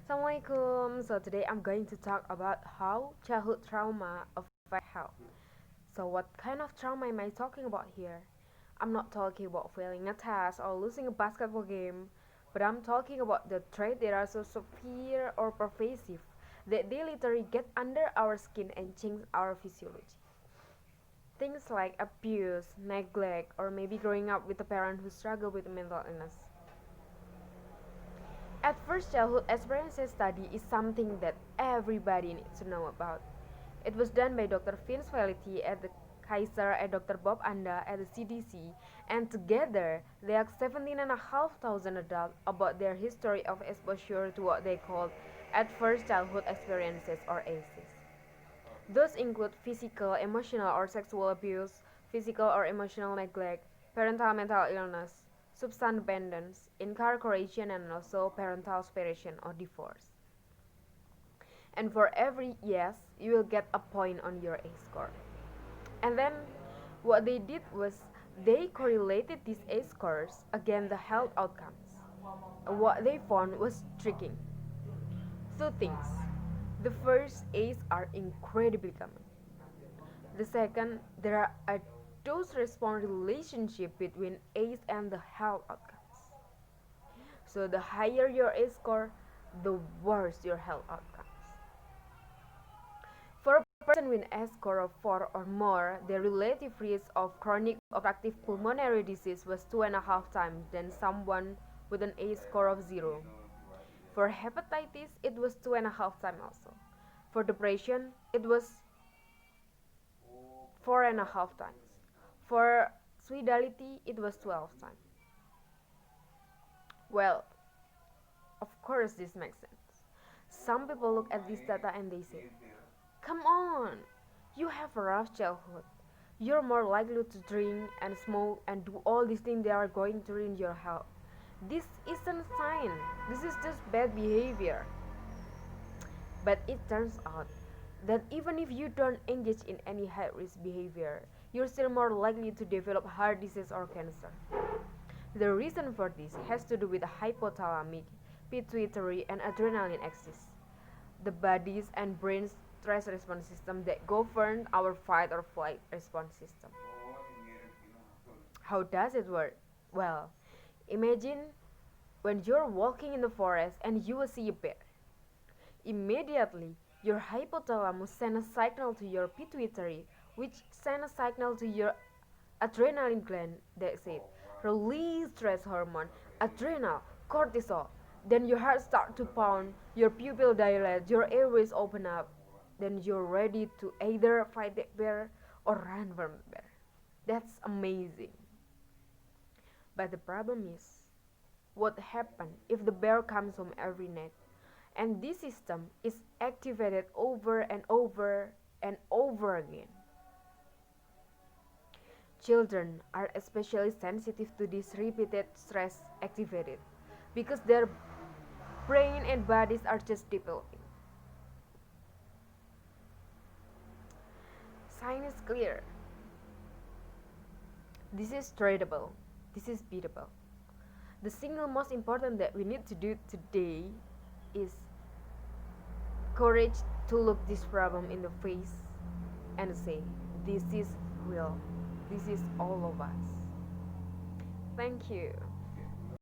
Assalamualaikum. So today I'm going to talk about how childhood trauma affect health. So what kind of trauma am I talking about here? I'm not talking about failing a test or losing a basketball game, but I'm talking about the traits that are so severe or pervasive that they literally get under our skin and change our physiology. Things like abuse, neglect, or maybe growing up with a parent who struggle with mental illness. At first, childhood experiences study is something that everybody needs to know about. It was done by Dr. Vince Felitti at the Kaiser and Dr. Bob Anda at the CDC, and together they asked 17,500 adults about their history of exposure to what they called adverse childhood experiences or ACEs. Those include physical, emotional, or sexual abuse, physical or emotional neglect, parental mental illness, substance dependence, incarceration, and also parental separation or divorce. And for every yes, you will get a point on your A score. And then what they did was they correlated these A scores against the health outcomes. What they found was tricking. Two things. The first, A's are incredibly common. The second, there are a dose response relationship between A's and the health outcomes. So the higher your A score, the worse your health outcomes. For a person with a score of 4 or more, the relative risk of chronic obstructive pulmonary disease was 2.5 times than someone with an A score of 0. For hepatitis, it was 2.5 times also. For depression, it was 4.5 times. For suicidality, it was 12 times. Well, of course, this makes sense. Some people look at this data and they say, come on, you have a rough childhood. You're more likely to drink and smoke and do all these things that are going to ruin your health. This isn't a sign, this is just bad behavior. But it turns out that even if you don't engage in any high risk behavior, you're still more likely to develop heart disease or cancer. The reason for this has to do with the hypothalamic, pituitary, and adrenaline axis, the body's and brain's stress response system that govern our fight or flight response system. How does it work? Well, imagine when you're walking in the forest and you will see a bear. Immediately, your hypothalamus sends a signal to your pituitary, which sends a signal to your adrenaline gland that says, release stress hormone, adrenal, cortisol. Then your heart starts to pound, your pupil dilate, your airways open up. Then you're ready to either fight the bear or run from the bear. That's amazing. But the problem is, what happens if the bear comes home every night? And this system is activated over and over and over again. Children are especially sensitive to this repeated stress activated because their brain and bodies are just developing. Sign is clear. This is treatable. This is beatable. The single most important that we need to do today is courage to look this problem in the face and say, this is real. This is all of us. Thank you.